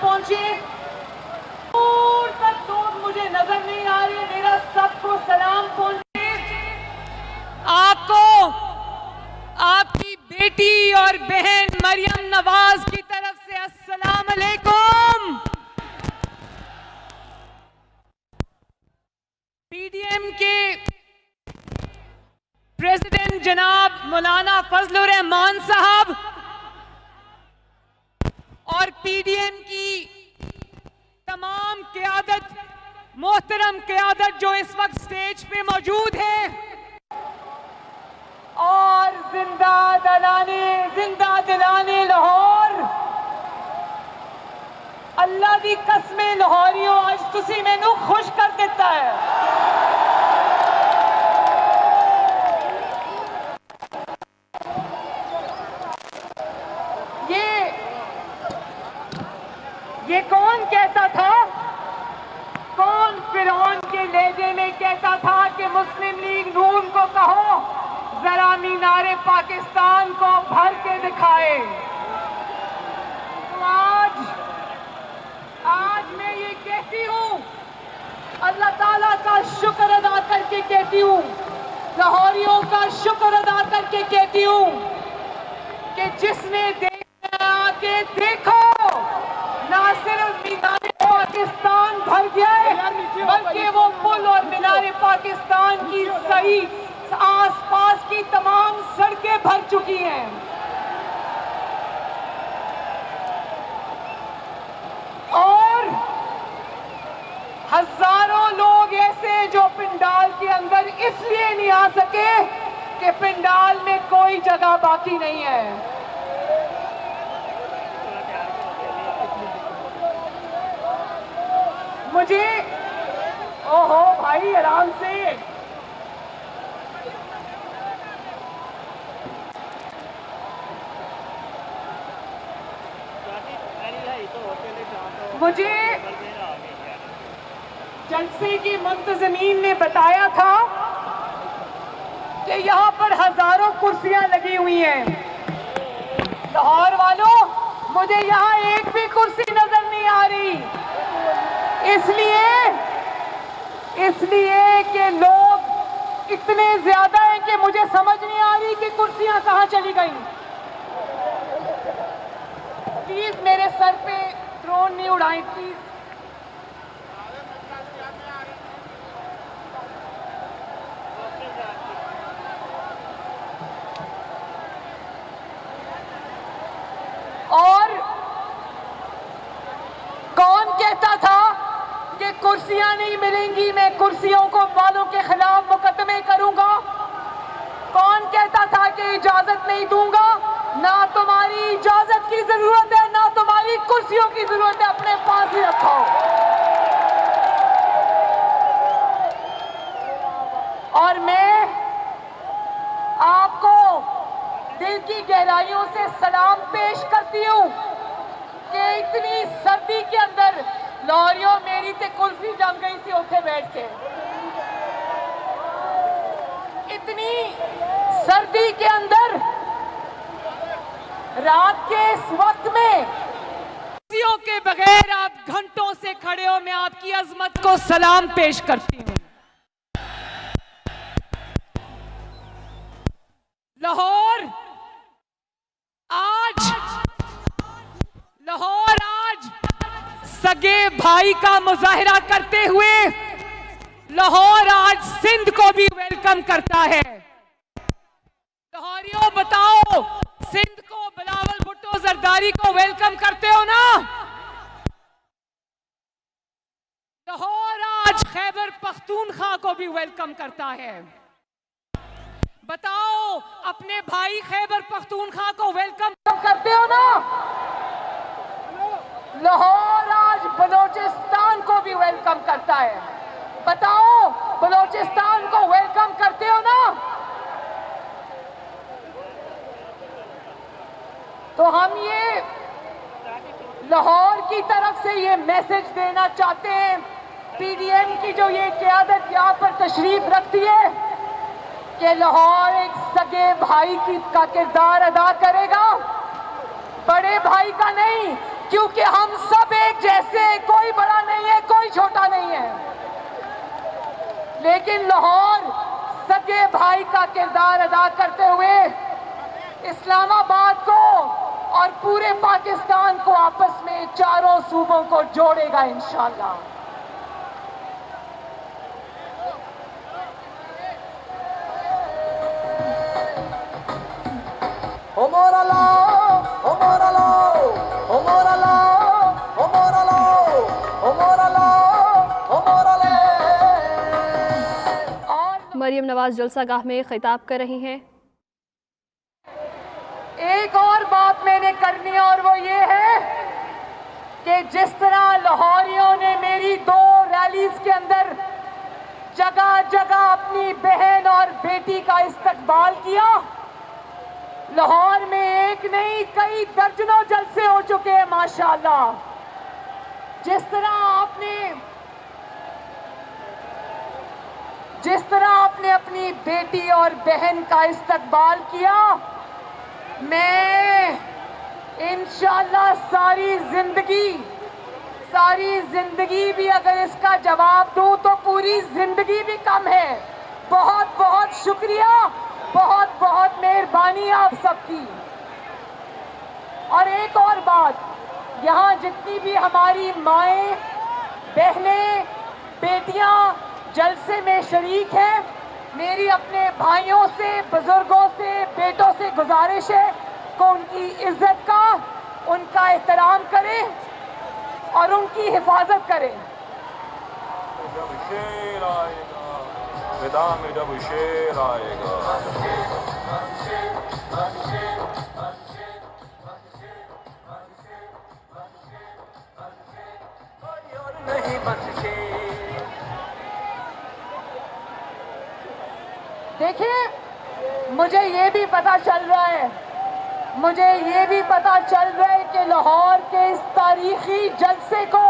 पहुंचे। दूर तक दूर मुझे नजर नहीं आ रही, मेरा सबको सलाम पहुंचे। आपको आपकी बेटी और बहन मरियम नवाज की तरफ से अस्सलाम अलैकुम। पीडीएम के प्रेसिडेंट जनाब मौलाना फजलुर रहमान साहब और पीडीएम की तमाम क़यादत, मोहतरम क़यादत जो इस वक्त स्टेज पे मौजूद है, और जिंदा दिलाने लाहौर, अल्लाह दी कसमें लाहौरियों आज तुसी मैनू खुश कर देता है। ये कौन कहता था, कौन फिरौन के लहजे में कहता था कि मुस्लिम लीग नून को कहो जरा मीनारे पाकिस्तान को भर के दिखाए। तो आज मैं ये कहती हूँ, अल्लाह ताला का शुक्र अदा करके कहती हूँ, लाहौरियों का शुक्र अदा करके कहती हूँ कि जिसने देखा के देखो, ना सिर्फ मीनारे पाकिस्तान भर गया है, बल्कि वो पुल और मीनारे पाकिस्तान की सही आसपास की तमाम सड़कें भर चुकी हैं। और हजारों लोग ऐसे जो पिंडाल के अंदर इसलिए नहीं आ सके कि पिंडाल में कोई जगह बाकी नहीं है। मुझे ओहो भाई आराम से, मुझे जलसे की मुंतज़मीन ने बताया था कि यहाँ पर हजारों कुर्सियां लगी हुई हैं। लाहौर वालों, मुझे यहाँ एक भी कुर्सी नजर नहीं आ रही, इसलिए कि लोग इतने ज्यादा हैं कि मुझे समझ नहीं आ रही कि कुर्सियां कहां चली गई। प्लीज मेरे सर पे ड्रोन नहीं उड़ाएं प्लीज। और कौन कहता था कि कुर्सियां नहीं मिलेंगी, मैं कुर्सियों को वालों के खिलाफ मुकदमे करूंगा? कौन कहता था कि इजाजत नहीं दूंगा? ना तुम्हारी इजाजत की जरूरत है, ना तुम्हारी कुर्सियों की जरूरत है, अपने पास ही रखो। और मैं आपको दिल की गहराइयों से सलाम पेश करती हूँ कि इतनी सर्दी के अंदर लाहौरियों मेरी ते कुल्फी जम गई थी उठे बैठ के। इतनी सर्दी के अंदर रात के इस वक्त में कुर्सियों के बगैर आप घंटों से खड़े हो, मैं आपकी अजमत को सलाम पेश करती हूँ। लाहौर आज सगे भाई का मुजाहिरा करते हुए लाहौर आज सिंध को भी वेलकम करता है। लाहौरियों बताओ, सिंध को बिलावल भुट्टो जरदारी को वेलकम करते हो ना? लाहौर आज खैबर पख्तूनख्वा को भी वेलकम करता है। बताओ, अपने भाई खैबर पख्तूनख्वा को वेलकम करते हो ना? लाहौर आज बलोचिस्तान को भी वेलकम करता है। बताओ, बलोचिस्तान को वेलकम करते हो ना? तो हम ये लाहौर की तरफ से ये मैसेज देना चाहते हैं, पीडीएम की जो ये क़यादत यहाँ पर तशरीफ रखती है, कि लाहौर एक सगे भाई का किरदार अदा करेगा, बड़े भाई का नहीं, क्योंकि हम सब सब एक जैसे, कोई बड़ा नहीं है, कोई छोटा नहीं है, लेकिन लाहौर सगे भाई का किरदार अदा करते हुए इस्लामाबाद को और पूरे पाकिस्तान को आपस में चारों सूबों को जोड़ेगा इंशाअल्लाह। मरियम नवाज जलसागाह में खिताब कर रही हैं। एक और बात मैंने करनी है और वो ये है कि जिस तरह लाहौरियों ने मेरी 2 रैलीज के अंदर जगह जगह अपनी बहन और बेटी का इस्तकबाल किया, लाहौर में एक नहीं कई दर्जनों जलसे हो चुके हैं माशाअल्लाह। जिस तरह आपने अपनी बेटी और बहन का इस्तकबाल किया, मैं इंशाअल्लाह सारी जिंदगी भी अगर इसका जवाब दूं तो पूरी जिंदगी भी कम है। बहुत बहुत शुक्रिया, बहुत बहुत मेहरबानी आप सबकी। और एक और बात, यहाँ जितनी भी हमारी माएँ, बहनें, बेटियाँ जलसे में शरीक हैं, मेरी अपने भाइयों से, बुजुर्गों से, बेटों से गुजारिश है कि उनकी इज्जत का, उनका एहतराम करें और उनकी हिफाजत करें। जब शेर आएगा, फिदा में जब शेर आएगा, नहीं बस शेर। देखिए, मुझे ये भी पता चल रहा है कि लाहौर के इस तारीखी जलसे को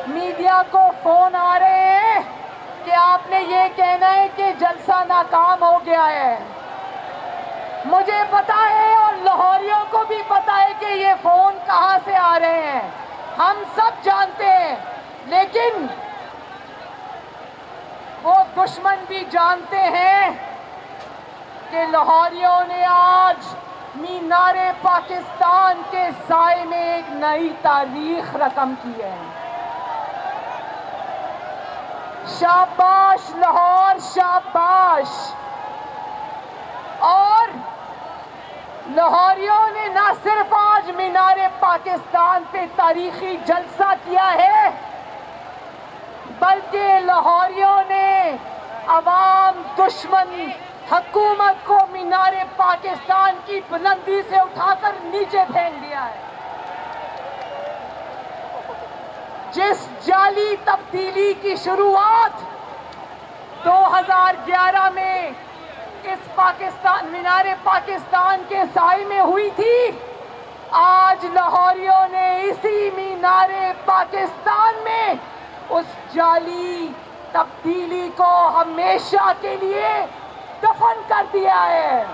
मीडिया को फोन आ रहे हैं कि आपने ये कहना है कि जलसा नाकाम हो गया है। मुझे पता है और लाहौरियों को भी पता है कि ये फोन कहां से आ रहे हैं, हम सब जानते हैं, लेकिन वो दुश्मन भी जानते हैं कि लाहौरियों ने आज मीनारे पाकिस्तान के साए में एक नई तारीख रकम की है। शाबाश लाहौर, शाबाश। और लाहौरियों ने न सिर्फ आज मीनारे पाकिस्तान पे तारीखी जलसा किया है, बल्कि लाहौरियों ने अवाम दुश्मन हुकूमत को मीनारे पाकिस्तान की बुलंदी से उठाकर नीचे फेंक दिया है। जिस जाली तब्दीली की शुरुआत 2011 में इस मीनारे पाकिस्तान के साए में हुई थी, आज लाहौरियों ने इसी मीनारे पाकिस्तान में उस जाली तब्दीली को हमेशा के लिए दफन कर दिया है।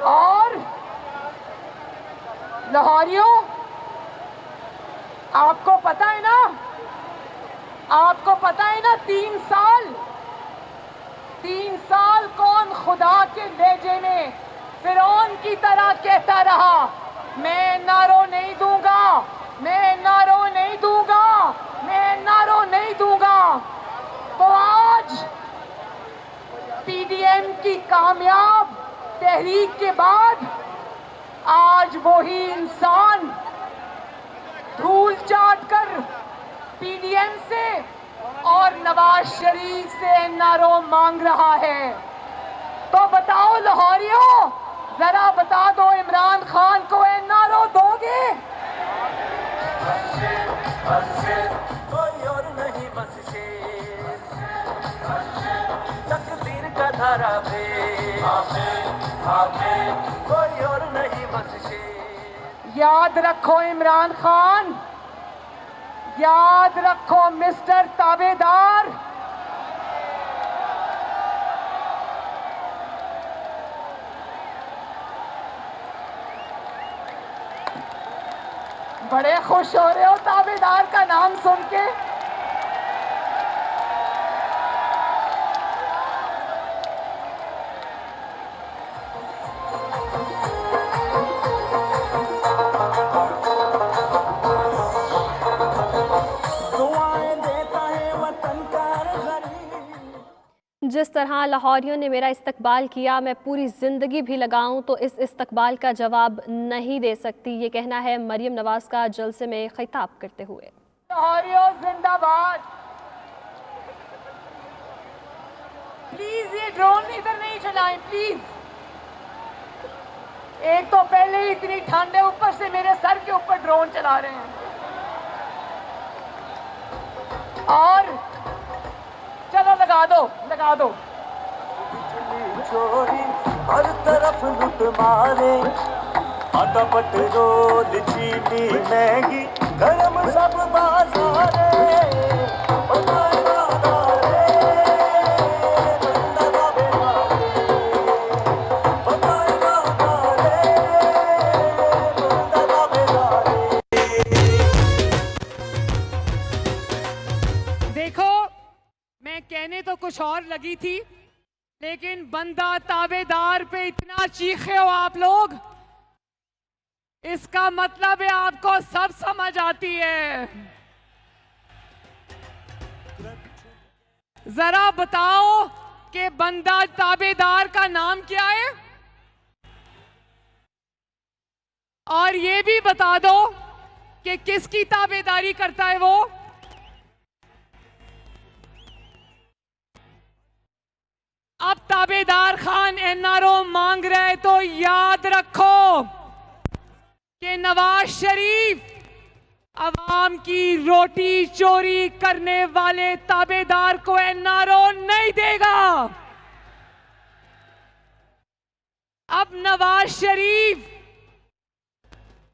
और लाहौरियों, आपको पता है ना 3 साल कौन खुदा के लहजे में फिरौन की तरह कहता रहा, मैं नारो नहीं दूंगा, मैं नारो नहीं दूंगा, मैं नारो नहीं दूंगा। तो आज पीडीएम की कामयाब तहरीक के बाद आज वही इंसान धूल चाट कर पीडीएम से और नवाज शरीफ से नारो मांग रहा है। तो बताओ लाहौरियों, जरा बता दो, इमरान खान को ये नारो दोगे? कोई और नहीं बस शेर, तकदीर का धारा पे, कोई और नहीं बस शेर। याद रखो इमरान खान, याद रखो मिस्टर ताबेदार, बड़े खुश हो रहे हो ताबेदार का नाम सुन के। दुआएं देता है वतन का गरीब। जिस तरह लाहौरियों ने मेरा इस्तकबाल किया, मैं पूरी ज़िंदगी भी लगाऊं तो इस इस्तकबाल का जवाब नहीं दे सकती। ये कहना है मरियम नवाज़ का जलसे में खिताब करते हुए। लाहौरियों जिंदाबाद। प्लीज ये ड्रोन इधर नहीं चलाएं प्लीज। एक तो पहले ही इतनी ठंड है, ऊपर से मेरे सर के ऊपर ड्रोन चला रहे हैं। और चलो लगा दो लगा दो। बिजली चोरी हर तरफ लुट मारे, आटा पेट्रोल चीनी महंगी गरम सब बाजारे। बताए बाजारे, बंदा बेमारे। बताए बाजारे, बंदा बेमारे। देखो, मैं कहने तो कुछ और लगी थी, लेकिन बंदा ताबेदार पे इतना चीखे हो आप लोग, इसका मतलब है आपको सब समझ आती है। जरा बताओ कि बंदा ताबेदार का नाम क्या है, और ये भी बता दो कि किसकी ताबेदारी करता है वो। अब ताबेदार खान एनआरओ मांग रहे तो याद रखो कि नवाज शरीफ अवाम की रोटी चोरी करने वाले ताबेदार को एनआरओ नहीं देगा। अब नवाज शरीफ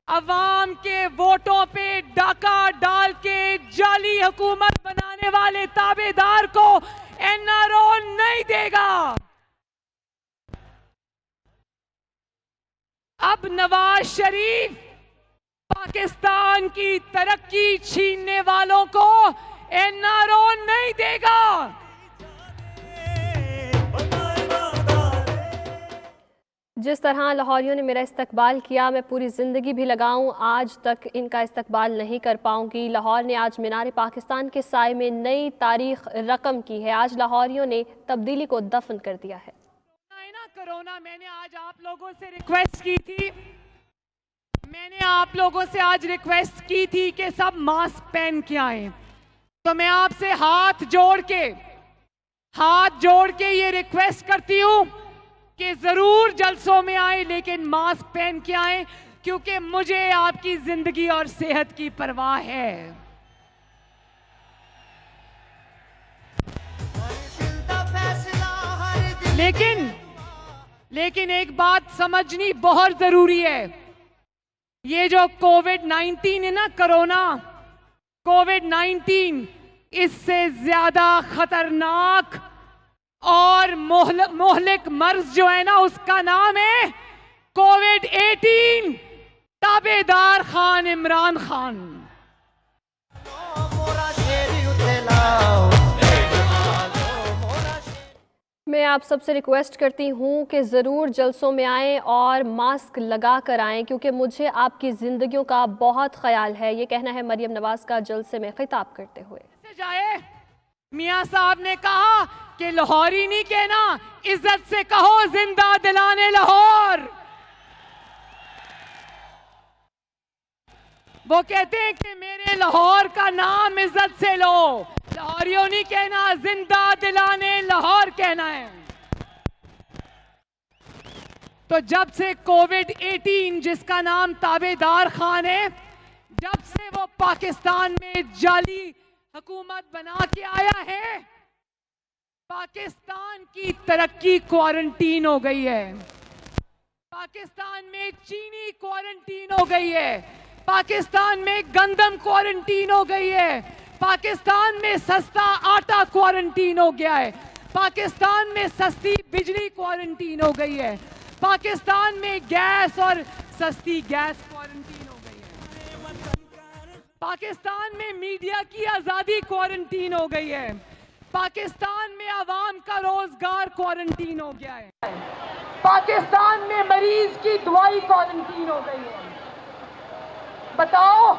अवाम के वोटों पे डाका डाल के जाली हुकूमत बनाने वाले ताबेदार को एनआरओ नहीं देगा। अब नवाज शरीफ पाकिस्तान की तरक्की छीनने वालों को एनआरओ नहीं देगा। जिस तरह लाहौरियों ने मेरा इस्तकबाल किया, मैं पूरी ज़िंदगी भी लगाऊं, आज तक इनका इस्तकबाल नहीं कर पाऊंगी। लाहौर ने आज मीनार पाकिस्तान के साए में नई तारीख रकम की है। आज लाहौरियों ने तब्दीली को दफन कर दिया है। कोरोना, मैंने आज आप लोगों से रिक्वेस्ट की थी, मैंने आप लोगों से आज रिक्वेस्ट की थी कि सब मास्क पहन के आए। तो मैं आपसे हाथ जोड़ के ये रिक्वेस्ट करती हूँ कि जरूर जलसों में आए, लेकिन मास्क पहन के आए, क्योंकि मुझे आपकी जिंदगी और सेहत की परवाह है। लेकिन एक बात समझनी बहुत जरूरी है। ये जो कोविड-19 है ना, कोरोना कोविड-19, इससे ज्यादा खतरनाक और मोहलिक मर्ज जो है ना, उसका नाम है कोविड-18, ताबेदार खान इमरान खान। मैं आप सबसे रिक्वेस्ट करती हूँ कि ज़रूर जलसों में आएँ और मास्क लगा कर आएँ, क्योंकि मुझे आपकी ज़िंदगियों का बहुत ख्याल है। ये कहना है मरियम नवाज़ का जलसे में खिताब करते हुए। मियाँ साहब ने कहा कि लाहौरी नहीं कहना, इज्जत से कहो जिंदा दिलाने लाहौर। वो कहते हैं कि मेरे लाहौर का नाम इज्जत से लो। लाहौरियों नहीं कहना, जिंदा दिलाने लाहौर कहना है। तो जब से कोविड-18, जिसका नाम ताबेदार खान है, जब से वो पाकिस्तान में जाली हुकूमत बना के आया है, पाकिस्तान की तरक्की क्वारंटीन हो गई है। पाकिस्तान में चीनी क्वारंटीन हो गई है। पाकिस्तान में गंदम क्वारंटीन हो गई है। पाकिस्तान में सस्ता आटा क्वारंटीन हो गया है। पाकिस्तान में सस्ती बिजली क्वारंटीन हो गई है। पाकिस्तान में गैस और सस्ती गैस क्वारंटीन हो गई है। पाकिस्तान में मीडिया की आज़ादी क्वारंटीन हो गई है। पाकिस्तान में आवाम का रोजगार क्वारंटीन हो गया है। पाकिस्तान में मरीज की दवाई क्वारंटीन हो गई है। बताओ,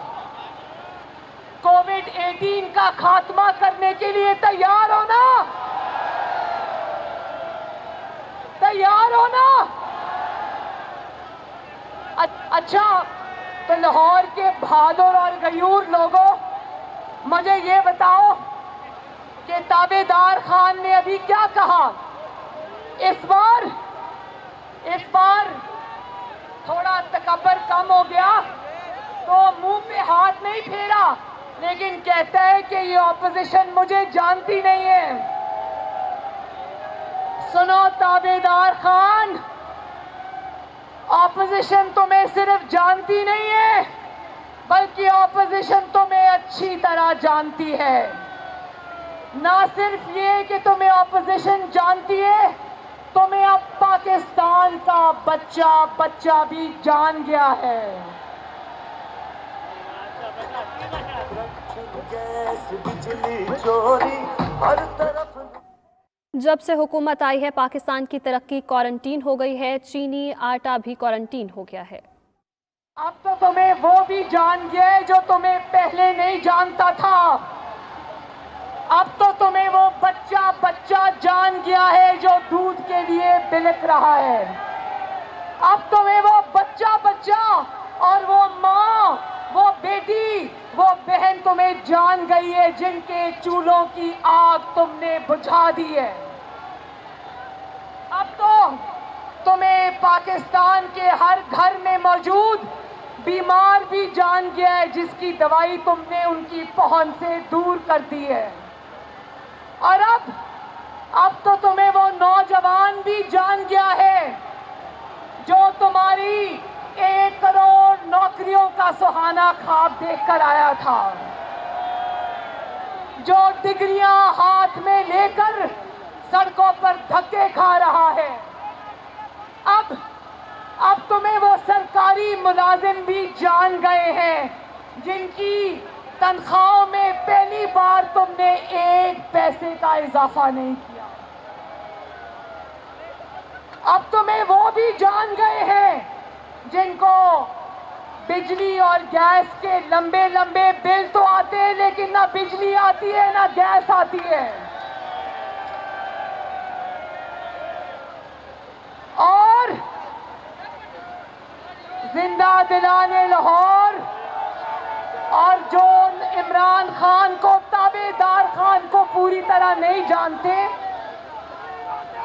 कोविड-18 का खात्मा करने के लिए तैयार हो ना? तैयार हो ना? अच्छा, तो लाहौर के बहादुर और गयूर लोगों, मुझे ये बताओ कि ताबेदार खान ने अभी क्या कहा? इस बार थोड़ा तकब्बर कम हो गया तो मुंह पे हाथ नहीं फेरा, लेकिन कहता है कि ये ऑपोजिशन मुझे जानती नहीं है। सुनो ताबेदार खान, ऑपोजिशन तुम्हें सिर्फ जानती नहीं है, बल्कि ऑपोजिशन तुम्हें अच्छी तरह जानती है। ना सिर्फ ये कि तुम्हें ऑपोजिशन जानती है, तुम्हें अब पाकिस्तान का बच्चा भी जान गया है। गैस बिजली चोरी हर तरफ। जब से हुकूमत आई है पाकिस्तान की तरक्की क्वारंटीन हो गई है। चीनी आटा भी क्वारंटीन हो गया है। अब तो तुम्हें वो भी जान गया है जो तुम्हें पहले नहीं जानता था। अब तो तुम्हें वो बच्चा जान गया है जो दूध के लिए बिलक रहा है। अब तुम्हें वो बच्चा और वो माँ, वो बेटी, वो बहन तुम्हें जान गई है जिनके चूल्हों की आग तुमने बुझा दी है। अब तो तुम्हें पाकिस्तान के हर घर में मौजूद बीमार भी जान गया है जिसकी दवाई तुमने उनकी पहुंच से दूर कर दी है। और अब तो तुम्हें वो नौजवान भी जान गया है जो तुम्हारी 1 करोड़ नौकरियों का सुहाना ख्वाब देखकर आया था, जो डिग्रियां हाथ में लेकर सड़कों पर धक्के खा रहा है। अब तुम्हें वो सरकारी मुलाजिम भी जान गए हैं जिनकी तनख्वाहों में पहली बार तुमने 1 पैसे का इजाफा नहीं किया। अब तुम्हें वो भी जान गए हैं जिनको बिजली और गैस के लंबे बिल तो आते हैं, लेकिन ना बिजली आती है ना गैस आती है। और जिंदा दिलाने लाहौर और जो इमरान खान को, ताबेदार खान को पूरी तरह नहीं जानते,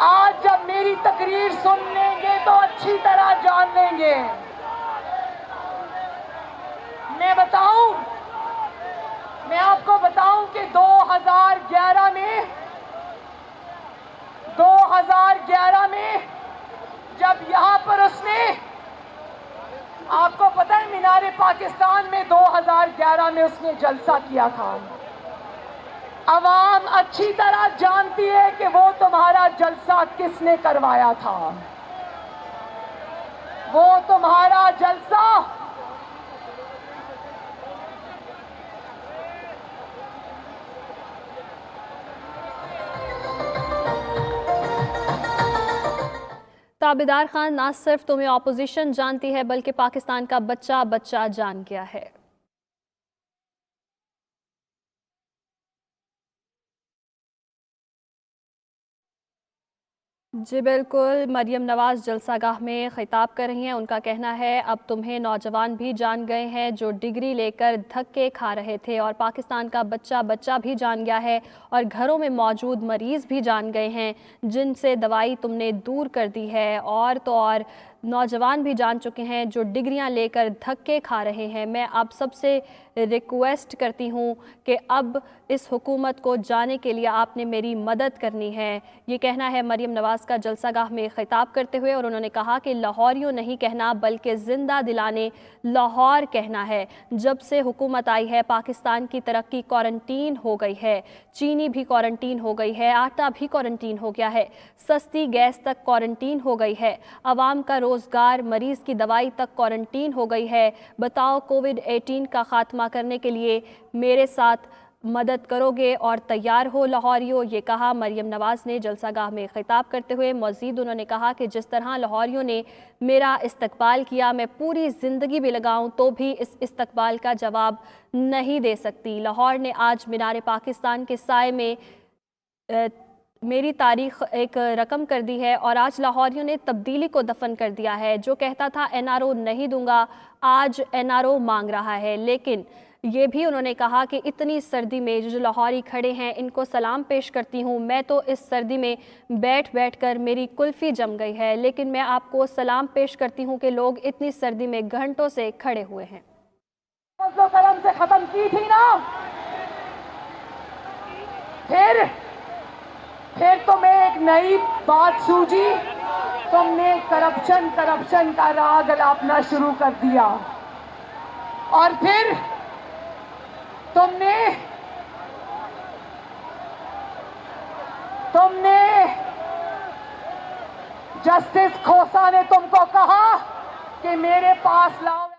आज जब मेरी तकरीर सुन लेंगे तो अच्छी तरह जान लेंगे। मैं आपको बताऊं कि 2011 में जब यहां पर उसने, आपको पता है मीनारे पाकिस्तान में 2011 में उसने जलसा किया था। अवाम अच्छी तरह जानती है कि वो तुम्हारा जलसा किसने करवाया था। वो तुम्हारा जलसा ताबेदार खान ना सिर्फ तुम्हें ऑपोजिशन जानती है बल्कि पाकिस्तान का बच्चा जान गया है। जी बिल्कुल, मरियम नवाज़ जलसागाह में खिताब कर रही हैं। उनका कहना है अब तुम्हें नौजवान भी जान गए हैं जो डिग्री लेकर धक्के खा रहे थे, और पाकिस्तान का बच्चा भी जान गया है, और घरों में मौजूद मरीज़ भी जान गए हैं जिनसे दवाई तुमने दूर कर दी है, और तो और नौजवान भी जान चुके हैं जो डिग्रियां लेकर धक्के खा रहे हैं। मैं आप सबसे रिक्वेस्ट करती हूं कि अब इस हुकूमत को जाने के लिए आपने मेरी मदद करनी है। ये कहना है मरियम नवाज़ का जलसागाह में खिताब करते हुए, और उन्होंने कहा कि लाहौरियों नहीं कहना बल्कि ज़िंदा दिलाने लाहौर कहना है। जब से हुकूमत आई है पाकिस्तान की तरक्की क्वारंटीन हो गई है। चीनी भी क्वारंटीन हो गई है, आटा भी क्वारंटीन हो गया है, सस्ती गैस तक क्वारंटीन हो गई है, आवाम का रोजगार, मरीज की दवाई तक क्वारंटीन हो गई है। बताओ कोविड-18 का खात्मा करने के लिए मेरे साथ मदद करोगे और तैयार हो लाहौरियों, ये कहा मरियम नवाज ने जलसागाह में खिताब करते हुए। मज़ीद उन्होंने कहा कि जिस तरह लाहौरियों ने मेरा इस्तकबाल किया, मैं पूरी ज़िंदगी भी लगाऊं तो भी इस इस्तकबाल का जवाब नहीं दे सकती। लाहौर ने आज मीनार पाकिस्तान के साए में मेरी तारीख एक रकम कर दी है और आज लाहौरियों ने तब्दीली को दफन कर दिया है। जो कहता था एनआरओ नहीं दूंगा, आज एनआरओ मांग रहा है। लेकिन ये भी उन्होंने कहा कि इतनी सर्दी में जो लाहौरी खड़े हैं इनको सलाम पेश करती हूँ। मैं तो इस सर्दी में बैठ बैठ कर मेरी कुल्फ़ी जम गई है, लेकिन मैं आपको सलाम पेश करती हूँ कि लोग इतनी सर्दी में घंटों से खड़े हुए हैं। करम से खत्म की थी ना, फिर तुम्हें एक नई बात सूझी, तुमने करप्शन का राग अलापना शुरू कर दिया और फिर तुमने जस्टिस खोसा ने तुमको कहा कि मेरे पास लाओ।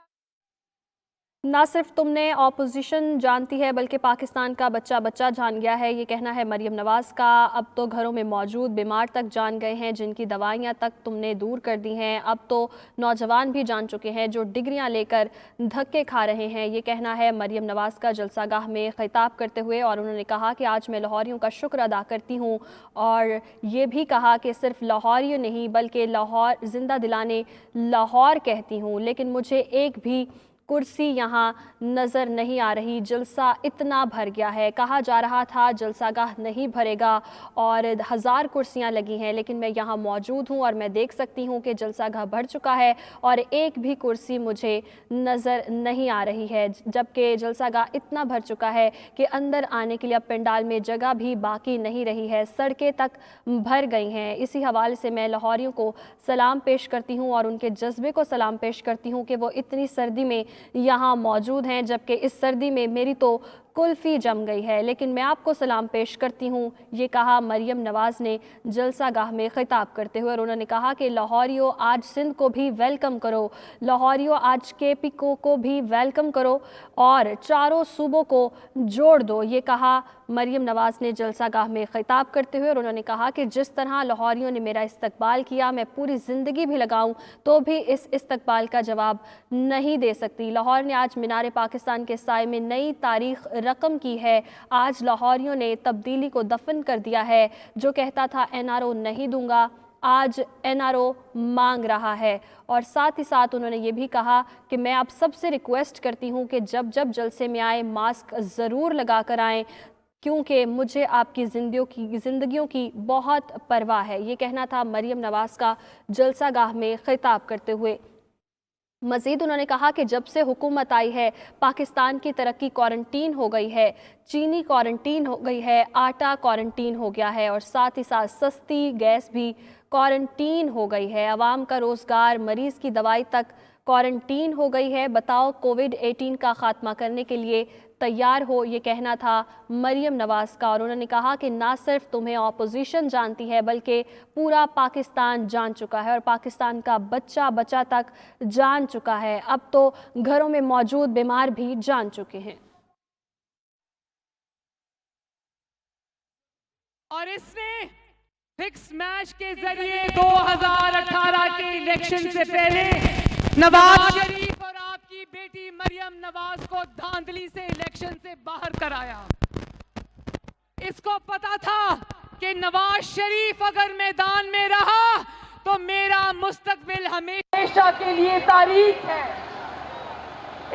ना सिर्फ तुमने ऑपोजिशन जानती है बल्कि पाकिस्तान का बच्चा बच्चा जान गया है, ये कहना है मरियम नवाज़ का। अब तो घरों में मौजूद बीमार तक जान गए हैं, जिनकी दवाइयाँ तक तुमने दूर कर दी हैं। अब तो नौजवान भी जान चुके हैं जो डिग्रियां लेकर धक्के खा रहे हैं, ये कहना है मरियम नवाज़ का जलसागाह में खिताब करते हुए। और उन्होंने कहा कि आज मैं लाहौरियों का शुक्र अदा करती हूँ और ये भी कहा कि सिर्फ लाहौरियों नहीं बल्कि लाहौर जिंदा दिलाने लाहौर कहती हूँ, लेकिन मुझे एक भी कुर्सी यहाँ नज़र नहीं आ रही। जलसा इतना भर गया है, कहा जा रहा था जलसागाह नहीं भरेगा और 1000 कुर्सियाँ लगी हैं, लेकिन मैं यहाँ मौजूद हूँ और मैं देख सकती हूँ कि जलसागाह भर चुका है और एक भी कुर्सी मुझे नज़र नहीं आ रही है। जबकि जलसागाह इतना भर चुका है कि अंदर आने के लिए अब पंडाल में जगह भी बाकी नहीं रही है, सड़कें तक भर गई हैं। इसी हवाले से मैं लाहौरियों को सलाम पेश करती हूँ और उनके जज्बे को सलाम पेश करती हूँ कि वो इतनी सर्दी में यहाँ मौजूद हैं, जबकि इस सर्दी में मेरी तो कुल्फ़ी जम गई है, लेकिन मैं आपको सलाम पेश करती हूँ, ये कहा मरियम नवाज़ ने जलसागाह में खिताब करते हुए। और उन्होंने कहा कि लाहौरियों आज सिंध को भी वेलकम करो, लाहौरियों आज KP को भी वेलकम करो और चारों सूबों को जोड़ दो, ये कहा मरियम नवाज़ ने जलसागाह में खिताब करते हुए। और उन्होंने कहा कि जिस तरह लाहौरियों ने मेरा इस्तकबाल किया, मैं पूरी ज़िंदगी भी लगाऊँ तो भी इस इस्तकबाल का जवाब नहीं दे सकती। लाहौर ने आज मीनार पाकिस्तान के साए में नई तारीख रकम की है। आज लाहौरियों ने तब्दीली को दफन कर दिया है। जो कहता था एनआरओ नहीं दूंगा, आज एनआरओ मांग रहा है। और साथ ही साथ उन्होंने ये भी कहा कि मैं आप सबसे रिक्वेस्ट करती हूँ कि जब जब जलसे में आए मास्क ज़रूर लगा कर आएँ, क्योंकि मुझे आपकी ज़िंदगियों की बहुत परवाह है। ये कहना था मरियम नवाज़ का जलसागाह में खिताब करते हुए। मज़ीद उन्होंने कहा कि जब से हुकूमत आई है पाकिस्तान की तरक्की क्वारंटीन हो गई है, चीनी क्वारंटीन हो गई है, आटा क्वारंटीन हो गया है और साथ ही साथ सस्ती गैस भी क्वारंटीन हो गई है। आवाम का रोज़गार, मरीज़ की दवाई तक क्वारंटीन हो गई है। बताओ कोविड-18 का खात्मा करने के लिए तैयार हो, ये कहना था मरियम नवाज़ का। और उन्होंने कहा कि ना सिर्फ तुम्हें ऑपोजिशन जानती है बल्कि पूरा पाकिस्तान जान चुका है और पाकिस्तान का बच्चा बच्चा तक जान चुका है। अब तो घरों में मौजूद बीमार भी जान चुके हैं। और इसने फिक्स मैच के जरिए 2018 के इलेक्शन से पहले नवाज शरीफ और आपकी बेटी मरियम नवाज को धांधली से इलेक्शन से बाहर कराया। इसको पता था कि नवाज शरीफ अगर मैदान में रहा तो मेरा मुस्तकबिल हमेशा के लिए तारीख है।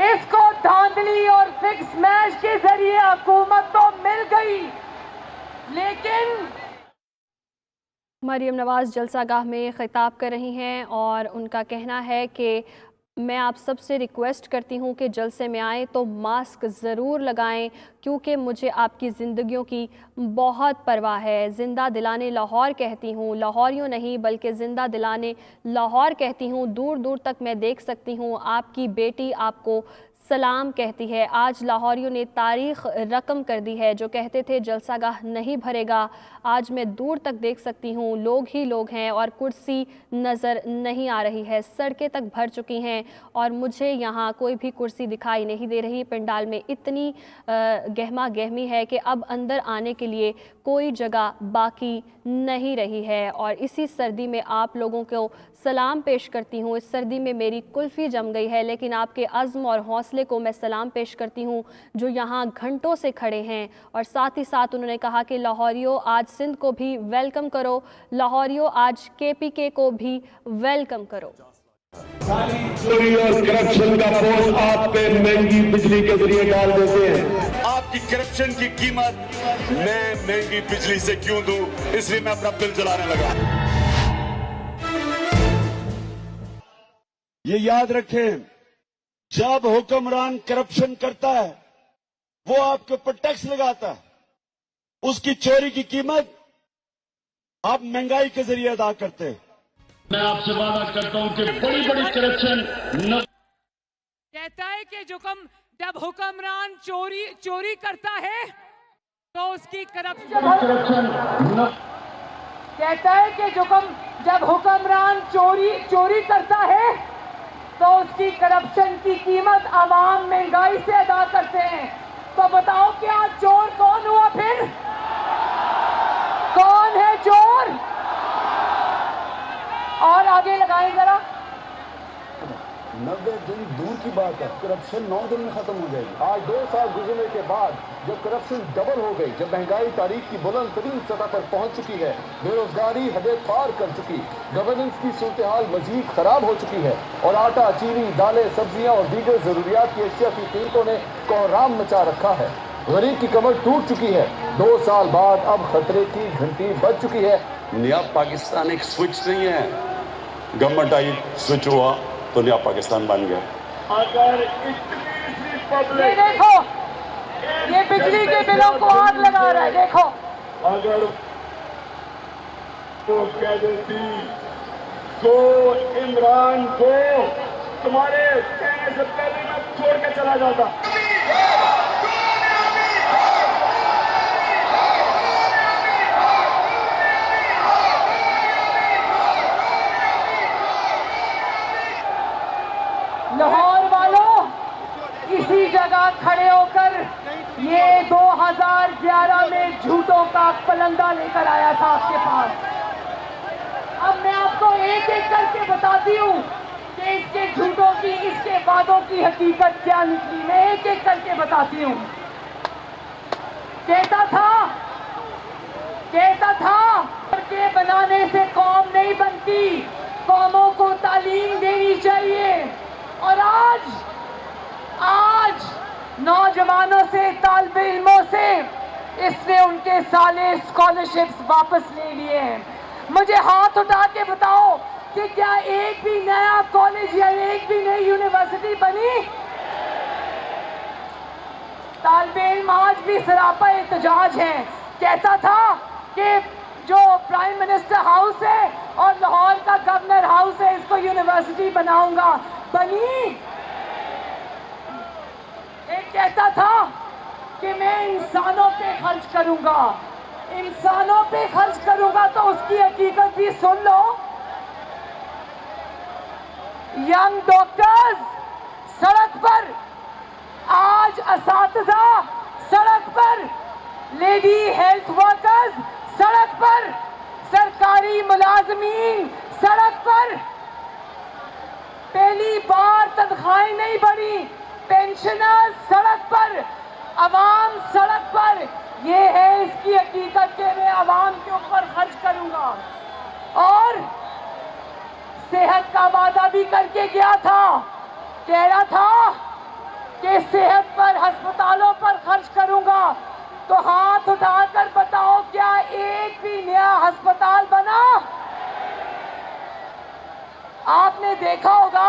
इसको धांधली और फिक्स मैच के जरिए हुकूमत तो मिल गई, लेकिन मरियम नवाज़ जलसागाह में खिताब कर रही हैं और उनका कहना है कि मैं आप सबसे रिक्वेस्ट करती हूँ कि जलसे में आएँ तो मास्क ज़रूर लगाएं, क्योंकि मुझे आपकी ज़िंदगियों की बहुत परवाह है। ज़िंदा दिलाने लाहौर कहती हूँ, लाहौरियों नहीं बल्कि ज़िंदा दिलाने लाहौर कहती हूँ। दूर दूर तक मैं देख सकती हूँ आपकी बेटी आपको सलाम कहती है। आज लाहौरियों ने तारीख रकम कर दी है। जो कहते थे जलसागाह नहीं भरेगा, आज मैं दूर तक देख सकती हूँ, लोग ही लोग हैं और कुर्सी नज़र नहीं आ रही है। सड़कें तक भर चुकी हैं और मुझे यहाँ कोई भी कुर्सी दिखाई नहीं दे रही। पंडाल में इतनी गहमा गहमी है कि अब अंदर आने के लिए कोई जगह बाकी नहीं रही है। और इसी सर्दी में आप लोगों को सलाम पेश करती हूँ। इस सर्दी में मेरी कुल्फ़ी जम गई है, लेकिन आपके अज़्म और हौसले को मैं सलाम पेश करती हूँ जो यहाँ घंटों से खड़े हैं। और साथ ही साथ उन्होंने कहा कि लाहौरियों आज सिंध को भी वेलकम करो, लाहौरियों आज KPK को भी वेलकम करो। चोरी और करप्शन का बोझ आप पे महंगी बिजली के जरिए डाल देते हैं। आपकी करप्शन की कीमत मैं महंगी बिजली से क्यों दूं, इसलिए मैं अपना बिल जलाने लगा। ये याद रखें, जब हुक्मरान करप्शन करता है वो आपके ऊपर टैक्स लगाता है, उसकी चोरी की कीमत आप महंगाई के जरिए अदा करते हैं। मैं आपसे वादा करता हूं कि बड़ी बड़ी करप्शन न कहता है कि जब हुक्मरान चोरी करता है तो उसकी करप्शन न कहता है कि जब हुक्मरान चोरी करता है तो उसकी करप्शन की कीमत आवाम महंगाई से अदा करते हैं। तो बताओ क्या चोर कौन हुआ फिर? कौन है चोर? और आगे लगाएं जरा। 90 दिन दूर की बात है, करप्शन 9 दिन में खत्म हो जाएगी। आज 2 साल गुजरने के बाद जब करप्शन डबल हो गई, जब महंगाई तारीख की बुलंद तरीन सतह पर पहुंच चुकी है, बेरोजगारी हदें पार कर चुकी, गवर्नेंस की सूरत हाल मजीद खराब हो चुकी है और आटा, चीनी, दालें, सब्जियां और दीगर जरूरियात की अशिया की कीमतों ने कोहराम मचा रखा है। गरीब की कमर टूट चुकी है। 2 साल बाद अब खतरे की घंटी बज चुकी है। नया पाकिस्तान एक स्विच नहीं है, गवर्नमेंट आई, स्विच हुआ तो नया पाकिस्तान बन गया। अगर इतनी ये देखो, ये बिजली के बिलों को आग लगा रहा है। देखो, अगर तो कह देती को इमरान को तुम्हारे कहने से पहले मैं छोड़ के चला जाता। लाहौर वालों, इसी जगह खड़े होकर ये 2011 में झूठों का पलंदा लेकर आया था आपके पास। अब मैं आपको एक एक करके बताती हूँ कि इसके झूठों की, इसके वादों की हकीकत क्या निकली। मैं एक एक करके बताती हूँ। कहता था के बनाने से कौम नहीं बनती, कौमों को तालीम देनी चाहिए। और आज नौजवानों से, तालिबे इल्मों से इसने उनके साले स्कॉलरशिप्स वापस ले लिए हैं। मुझे हाथ उठा के बताओ कि क्या एक भी नया कॉलेज या एक भी नई यूनिवर्सिटी बनी? तालिबे इल्म आज भी सरापा एहतजाज हैं। कहता था कि जो प्राइम मिनिस्टर हाउस है और लाहौर का गवर्नर हाउस है, इसको यूनिवर्सिटी बनाऊंगा, बनी? एक कहता था कि मैं इंसानों पे खर्च करूंगा, इंसानों पे खर्च करूंगा, तो उसकी हकीकत भी सुन लो। यंग डॉक्टर्स सड़क पर, आज असातिज़ा सड़क पर, लेडी हेल्थ वर्कर्स सड़क पर, सरकारी मुलाजमीन सड़क पर। पहली बार तनख्वाहें नहीं बढ़ी, पेंशनर्स सड़क पर, अवाम सड़क पर। ये है इसकी हकीकत कि मैं अवाम के ऊपर खर्च करूंगा। और सेहत का वादा भी करके गया था, कह रहा था कि सेहत पर, अस्पतालों पर खर्च करूंगा। तो हाथ उठाकर बताओ क्या एक भी नया अस्पताल बना? आपने देखा होगा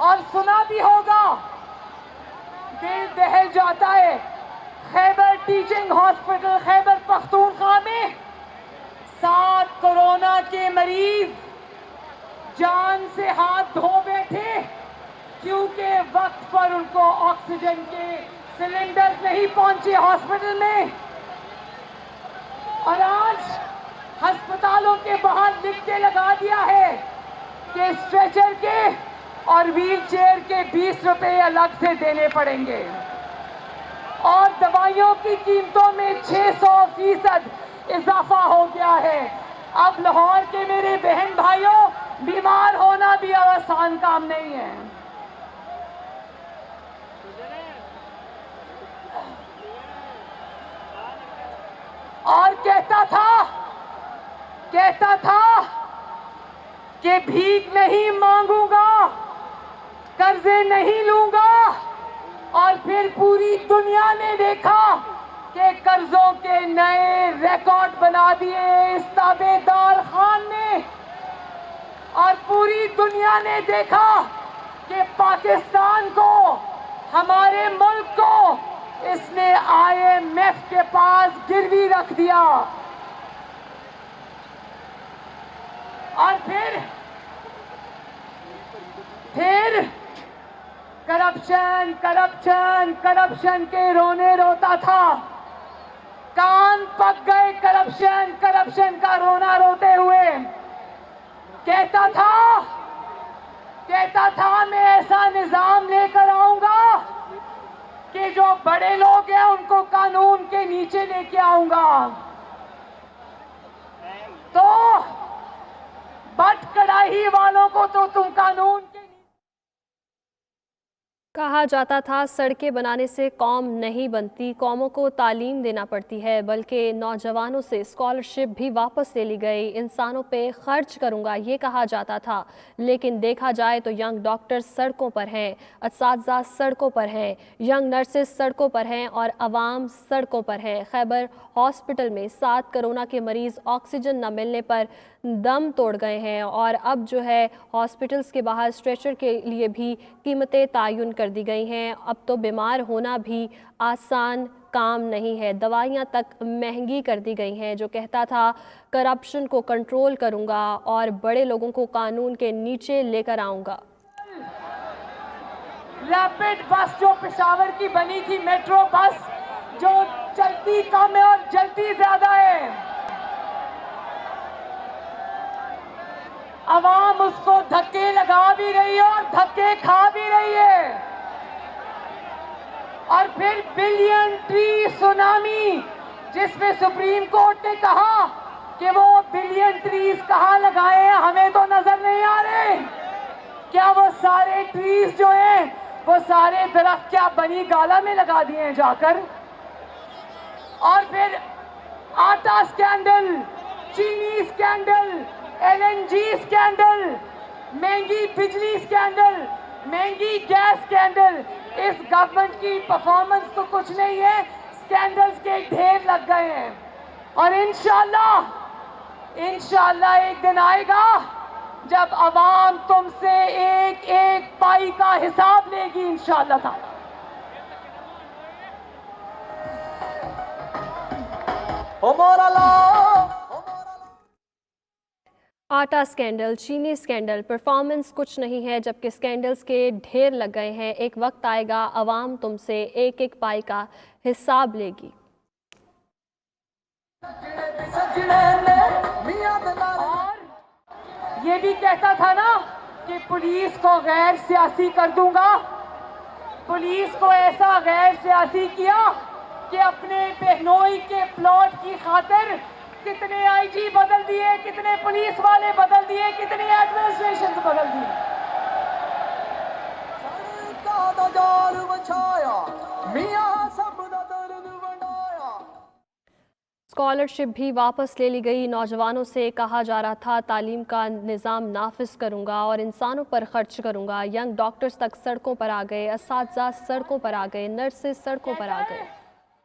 और सुना भी होगा, दिल दहल जाता है। खैबर टीचिंग हॉस्पिटल खैबर पख्तूनख्वा में 7 कोरोना के मरीज जान से हाथ धो बैठे क्योंकि वक्त पर उनको ऑक्सीजन के सिलेंडर नहीं पहुंचे हॉस्पिटल में। और आज अस्पतालों के बाहर लिख के लगा दिया है कि स्ट्रेचर के और व्हील चेयर के 20 रुपए अलग से देने पड़ेंगे और दवाइयों की कीमतों में 600% इजाफा हो गया है। अब लाहौर के मेरे बहन भाइयों, बीमार होना भी आसान काम नहीं है। और कहता था कि भीख नहीं मांगूंगा, कर्जे नहीं लूंगा। और फिर पूरी दुनिया ने देखा कि कर्जों के नए रिकॉर्ड बना दिए इस ताबेदार खान ने। और पूरी दुनिया ने देखा कि पाकिस्तान को, हमारे मुल्क को इसने IMF के पास गिरवी रख दिया। और फिर करप्शन के रोने रोता था। कान पक गए करप्शन का रोना रोते हुए। कहता था मैं ऐसा निजाम लेकर आऊंगा कि जो बड़े लोग हैं उनको कानून के नीचे लेके आऊंगा। तो बट कड़ाही वालों को तो तुम कानून के कहा जाता था सड़कें बनाने से कौम नहीं बनती, कौमों को तालीम देना पड़ती है। बल्कि नौजवानों से स्कॉलरशिप भी वापस ले ली गई। इंसानों पे खर्च करूंगा ये कहा जाता था, लेकिन देखा जाए तो यंग डॉक्टर्स सड़कों पर हैं, असातिज़ा सड़कों पर हैं, यंग नर्सेस सड़कों पर हैं और अवाम सड़कों पर हैं। खैबर हॉस्पिटल में 7 कोरोना के मरीज़ ऑक्सीजन न मिलने पर दम तोड़ गए हैं और अब जो है हॉस्पिटल्स के बाहर स्ट्रेचर के लिए भी कीमतें तयन कर दी गई हैं। अब तो बीमार होना भी आसान काम नहीं है, दवाइयाँ तक महंगी कर दी गई हैं। जो कहता था करप्शन को कंट्रोल करूँगा और बड़े लोगों को कानून के नीचे लेकर आऊँगा। रैपिड बस जो पेशावर की बनी थी, मेट्रो बस जो चलती कम है और जलती ज्यादा है, अवाम उसको धक्के लगा भी रही है और धक्के खा भी रही है। और फिर बिलियन ट्री सुनामी, जिसमें सुप्रीम कोर्ट ने कहा कि वो बिलियन ट्रीज कहाँ लगाए हैं, हमें तो नजर नहीं आ रहे। क्या वो सारे ट्रीज जो हैं, वो सारे दरख्त क्या बनी गाला में लगा दिए हैं जाकर? और फिर आटा स्कैंडल, चीनी स्कैंडल, LNG स्कैंडल, महंगी बिजली स्कैंडल, महंगी गैस स्कैंडल। इस गवर्नमेंट की परफॉर्मेंस तो कुछ नहीं है, स्कैंडल्स के ढेर लग गए हैं। और इंशाल्लाह एक दिन आएगा जब अवाम तुमसे एक एक पाई का हिसाब लेगी, इंशाल्लाह ताला। आटा स्कैंडल, चीनी स्कैंडल, परफॉर्मेंस कुछ नहीं है, जबकि स्कैंडल्स के ढेर लग गए हैं। एक वक्त आएगा अवाम तुमसे एक एक पाई का हिसाब लेगी। और ये भी कहता था ना कि पुलिस को गैर सियासी कर दूंगा। पुलिस को ऐसा गैर सियासी किया कि अपने बहनोई के प्लॉट की खातिर कितने IG बदल दिए, कितने पुलिस वाले बदल दिए, कितने एडमिनिस्ट्रेशन बदल दिए। स्कॉलरशिप भी वापस ले ली गई। नौजवानों से कहा जा रहा था तालीम का निज़ाम नाफिज करूंगा और इंसानों पर खर्च करूंगा। यंग डॉक्टर्स तक सड़कों पर आ गए, असातिज़ा सड़कों पर आ गए, नर्सेस सड़कों पर आ गए।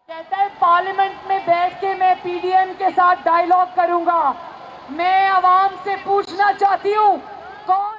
कहता है पार्लियामेंट में बैठ के मैं PDM के साथ डायलॉग करूंगा। मैं आवाम से पूछना चाहती हूँ, कौन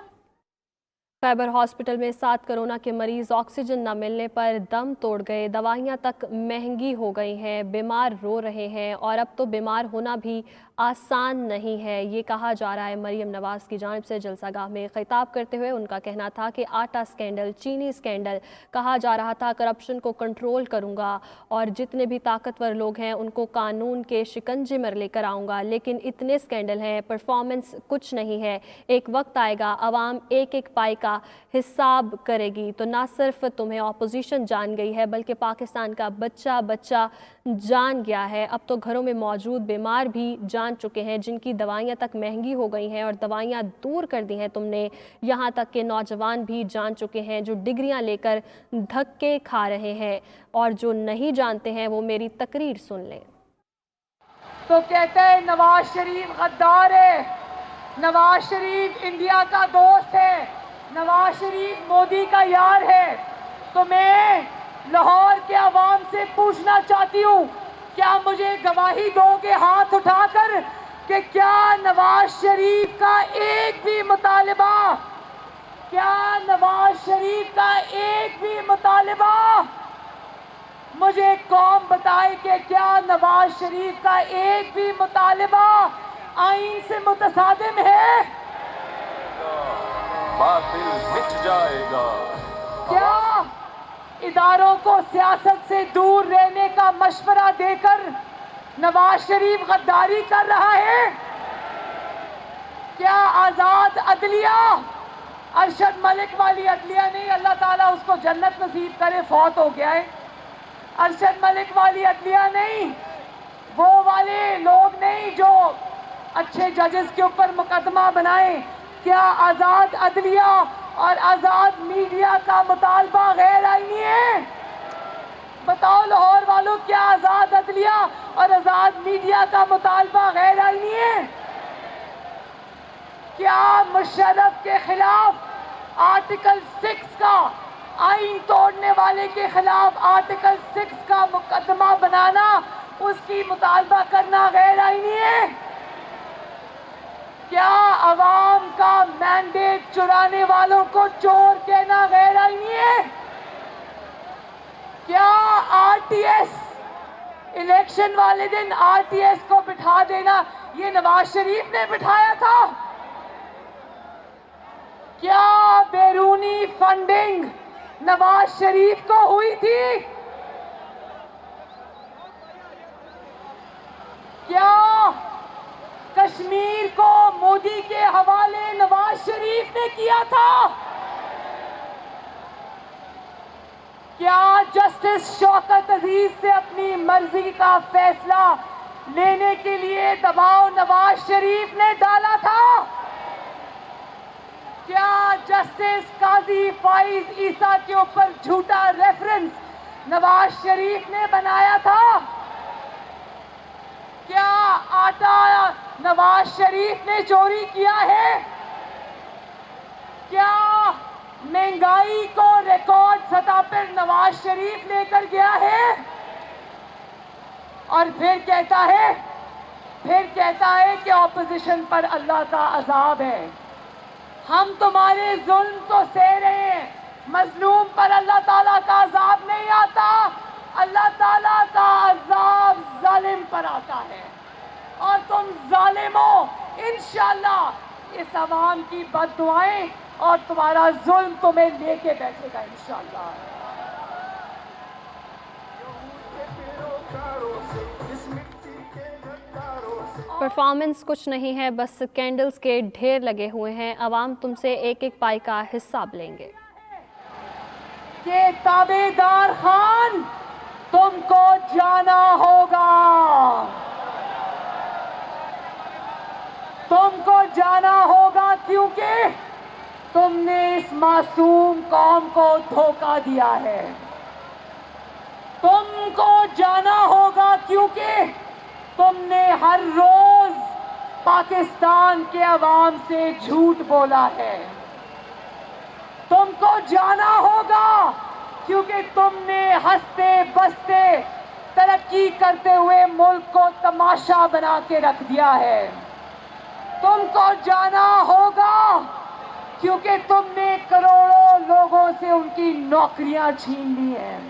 खैबर हॉस्पिटल में 7 कोरोना के मरीज ऑक्सीजन न मिलने पर दम तोड़ गए। दवाइयां तक महंगी हो गई हैं, बीमार रो रहे हैं और अब तो बीमार होना भी आसान नहीं है, ये कहा जा रहा है। मरियम नवाज की जानिब से जलसागाह में खिताब करते हुए उनका कहना था कि आटा स्कैंडल, चीनी स्कैंडल, कहा जा रहा था करप्शन को कंट्रोल करूंगा और जितने भी ताकतवर लोग हैं उनको कानून के शिकंजे में लेकर आऊँगा, लेकिन इतने स्कैंडल हैं, परफॉर्मेंस कुछ नहीं है। एक वक्त आएगा अवाम एक एक पाई का हिसाब करेगी। तो ना सिर्फ तुम्हें ऑपोजिशन जान गई है बल्कि पाकिस्तान का बच्चा बच्चा जान गया है। अब तो घरों में मौजूद बीमार भी जान चुके हैं, जिनकी दवाइयां तक महंगी हो गई हैं और दवाइयां दूर कर दी हैं तुमने। यहाँ तक के नौजवान भी जान चुके हैं जो डिग्रियां लेकर धक्के खा रहे हैं, और जो नहीं जानते हैं वो मेरी तकरीर सुन लें। तो कहते हैं नवाज शरीफ गद्दार है, नवाज शरीफ इंडिया का दोस्त है, नवाज शरीफ मोदी का यार है। तो मैं लाहौर के अवाम से पूछना चाहती हूँ, क्या मुझे गवाही दोगे हाथ उठाकर कि क्या नवाज शरीफ का एक भी मुतालिबा, क्या नवाज शरीफ का एक भी मुतालिबा, मुझे कौम बताए कि क्या नवाज शरीफ का एक भी मुतालिबा आईन से मुतसादिम है? बातिल मिट जाएगा। क्या इदारों को सियासत से दूर रहने का मशवरा देकर नवाज शरीफ गद्दारी कर रहा है? क्या आजाद अदलिया, अरशद मलिक वाली अदलिया नहीं, अल्लाह ताला उसको जन्नत नसीब करे, फौत हो गया है, अरशद मलिक वाली अदलिया नहीं, वो वाले लोग नहीं जो अच्छे जजेस के ऊपर मुकदमा बनाए। क्या आजाद अदलिया और आजाद मीडिया का मुतालबा गैर आईनी है? बताओ लाहौर वालों, क्या आजाद अदलिया और आजाद मीडिया का मुतालबा गैर आईनी है? क्या मुशर्रफ के खिलाफ आर्टिकल 6 का, आईन तोड़ने वाले के खिलाफ आर्टिकल 6 का मुकदमा बनाना, उसकी मुतालबा करना गैर आईनी है? क्या अवाम का मैंडेट चुराने वालों को चोर कहना गैर आईनी है? क्या आरटीएस, इलेक्शन वाले दिन आरटीएस को बिठा देना, ये नवाज शरीफ ने बिठाया था? क्या बैरूनी फंडिंग नवाज शरीफ को हुई थी? क्या कश्मीर को मोदी के हवाले नवाज शरीफ ने किया था? क्या जस्टिस शौकत अजीज से अपनी मर्जी का फैसला लेने के लिए दबाव नवाज शरीफ ने डाला था? क्या जस्टिस काजी फाइज ईसा के ऊपर झूठा रेफरेंस नवाज शरीफ ने बनाया था? क्या आटा नवाज शरीफ ने चोरी किया है? क्या महंगाई को रिकॉर्ड सतह पर नवाज शरीफ लेकर गया है? और फिर कहता है कि ऑपोजिशन पर अल्लाह का अजाब है। हम तुम्हारे जुल्म तो सह रहे हैं, मजलूम पर अल्लाह ताला का अजाब नहीं आता, अल्लाह ताला का अजाब जालिम पर आता है। और तुम जालिमों, इंशाअल्लाह इस अवाम की बद्दुआएं और तुम्हारा जुल्म तुम्हें लेके बैठेगा इंशाअल्लाह। परफॉर्मेंस कुछ नहीं है, बस कैंडल्स के ढेर लगे हुए हैं। अवाम तुमसे एक एक पाई का हिसाब लेंगे। ये ताबेदार खान, तुमको जाना होगा, तुमको जाना होगा, क्योंकि तुमने इस मासूम कौम को धोखा दिया है। तुमको जाना होगा क्योंकि तुमने हर रोज पाकिस्तान के अवाम से झूठ बोला है। तुमको जाना होगा क्योंकि तुमने हंसते बसते तरक्की करते हुए मुल्क को तमाशा बना के रख दिया है। तुमको जाना होगा क्योंकि तुमने करोड़ों लोगों से उनकी नौकरियां छीन ली हैं।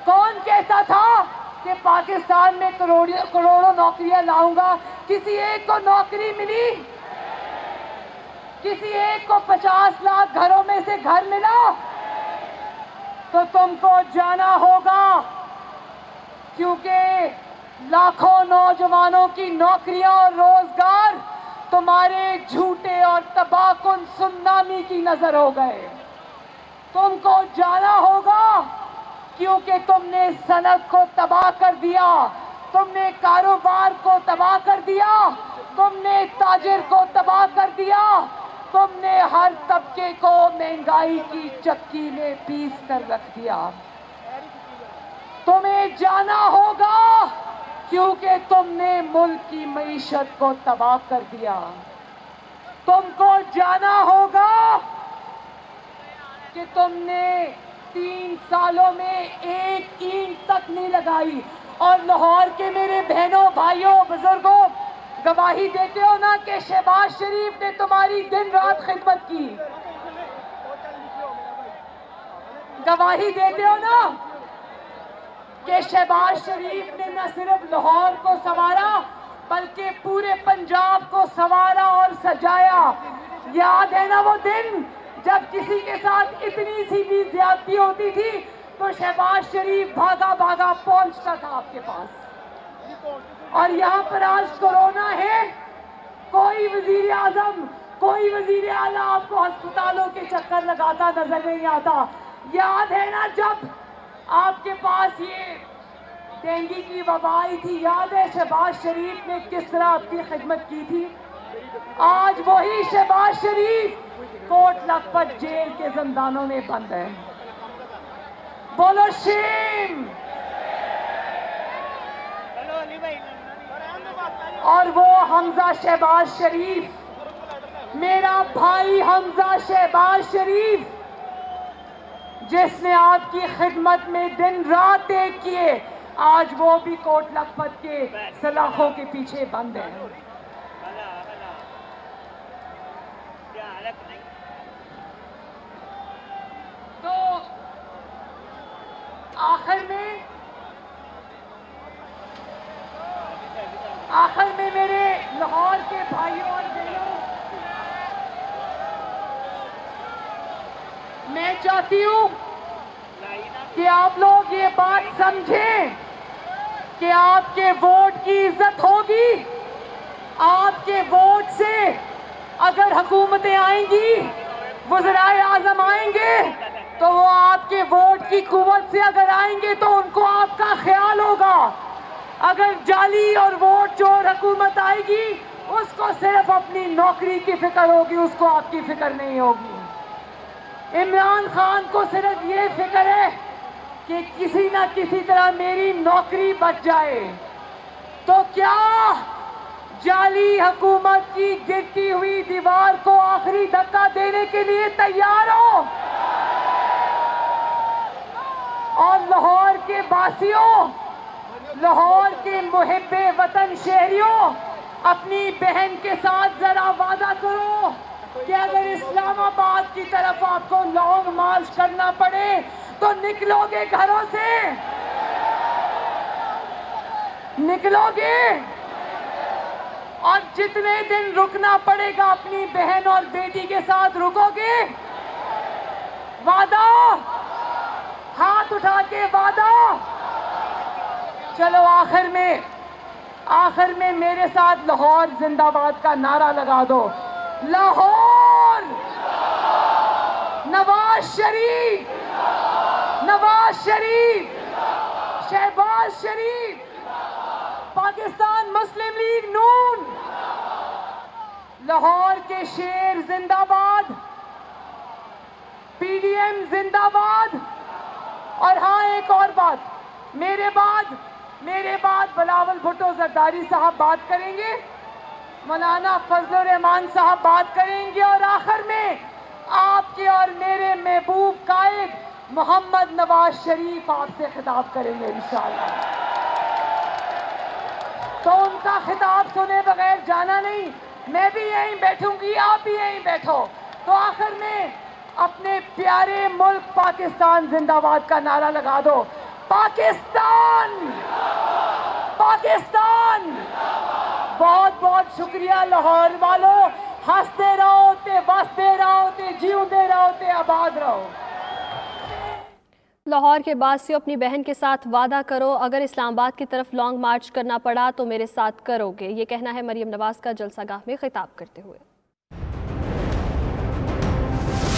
कौन कहता था कि पाकिस्तान में करोड़ों नौकरियां लाऊंगा? किसी एक को नौकरी मिली? किसी एक को 50 लाख घरों में से घर मिला? तो तुमको जाना होगा, क्योंकि लाखों नौजवानों की नौकरियां और रोजगार तुम्हारे झूठे और तबाहकुन सुनामी की नजर हो गए। तुमको जाना होगा, क्योंकि तुमने सनत को तबाह कर दिया, तुमने कारोबार को तबाह कर दिया, तुमने ताजिर को तबाह कर दिया, तुमने हर तबके को महंगाई की चक्की में पीस कर रख दिया। तुम्हें जाना होगा, क्योंकि तुमने मुल्क की मईशत को तबाह कर दिया। तुमको जाना होगा कि तुमने 3 सालों में एक ईंट तक नहीं लगाई। और लाहौर के मेरे बहनों, भाइयों, बुजुर्गों, गवाही देते हो ना कि शहबाज शरीफ ने तुम्हारी दिन रात खिदमत की। गवाही देते हो ना कि शहबाज शरीफ ने न सिर्फ लाहौर को संवारा, बल्कि पूरे पंजाब को संवारा और सजाया। याद है ना वो दिन जब किसी के साथ इतनी सी भी ज्यादती होती थी तो शहबाज शरीफ भागा भागा पहुंचता था आपके पास। और यहाँ पर आज कोरोना है, कोई वजीर आजम, कोई वजीर आला आपको अस्पतालों के चक्कर लगाता नजर नहीं आता। याद है ना जब आपके पास ये डेंगू की वबा आई थी? याद है शहबाज शरीफ ने किस तरह आपकी खिदमत की थी? आज वही शहबाज शरीफ कोट लखपत जेल के जिंदानों में बंद है। बोलो शेम। और वो हमजा शहबाज शरीफ, मेरा भाई हमजा शहबाज शरीफ, जिसने आपकी खिदमत में दिन रात एक किए, आज वो भी कोट लखपत के सलाखों के पीछे बंद है। तो आखिर में मेरे लाहौर के भाइयों और बहनों, मैं चाहती हूं कि आप लोग ये बात समझें कि आपके वोट की इज्जत होगी। आपके वोट से अगर हुकूमतें आएंगी, वज़राए आज़म आएंगे, तो वो आपके वोट की कुव्वत से अगर आएंगे तो उनको आपका ख्याल होगा। अगर जाली और वोट चोर हुकूमत आएगी, उसको सिर्फ अपनी नौकरी की फिक्र होगी, उसको आपकी फिक्र नहीं होगी। इमरान खान को सिर्फ ये फिक्र है कि किसी ना किसी तरह मेरी नौकरी बच जाए। तो क्या जाली हुकूमत की गिरती हुई दीवार को आखिरी धक्का देने के लिए तैयार हो? और लाहौर के वासियों, लाहौर के मुहिब्बे वतन शहरियों, अपनी बहन के साथ जरा वादा करो कि अगर इस्लामाबाद की तरफ आपको लॉन्ग मार्च करना पड़े तो निकलोगे घरों से? निकलोगे? और जितने दिन रुकना पड़ेगा अपनी बहन और बेटी के साथ रुकोगे? वादा? हाथ उठा के वादा? चलो आखिर में मेरे साथ लाहौर जिंदाबाद का नारा लगा दो। लाहौर, नवाज शरीफ, नवाज शरीफ, शहबाज शरीफ, पाकिस्तान मुस्लिम लीग नून, लाहौर के शेर जिंदाबाद, पीडीएम जिंदाबाद। और हाँ, एक और बात, मेरे बाद बिलावल भुट्टो जरदारी साहब बात करेंगे, मौलाना फजलुर रहमान साहब बात करेंगे, और आखिर में आपके और मेरे महबूब कायद मोहम्मद नवाज शरीफ आपसे खिताब करेंगे इंशाअल्लाह। तो उनका खिताब सुने बगैर जाना नहीं। मैं भी यहीं बैठूंगी, आप भी यहीं बैठो। तो आखिर में अपने प्यारे मुल्क पाकिस्तान जिंदाबाद का नारा लगा दो। पाकिस्तान, पाकिस्तान। बहुत बहुत शुक्रिया लाहौर वालों। हंसते रहो ते बसते रहो ते जीउंदे रहो ते आबाद रहो। लाहौर के बासियों, अपनी बहन के साथ वादा करो, अगर इस्लामाबाद की तरफ लॉन्ग मार्च करना पड़ा तो मेरे साथ करोगे। ये कहना है मरियम नवाज का जलसागाह में खिताब करते हुए।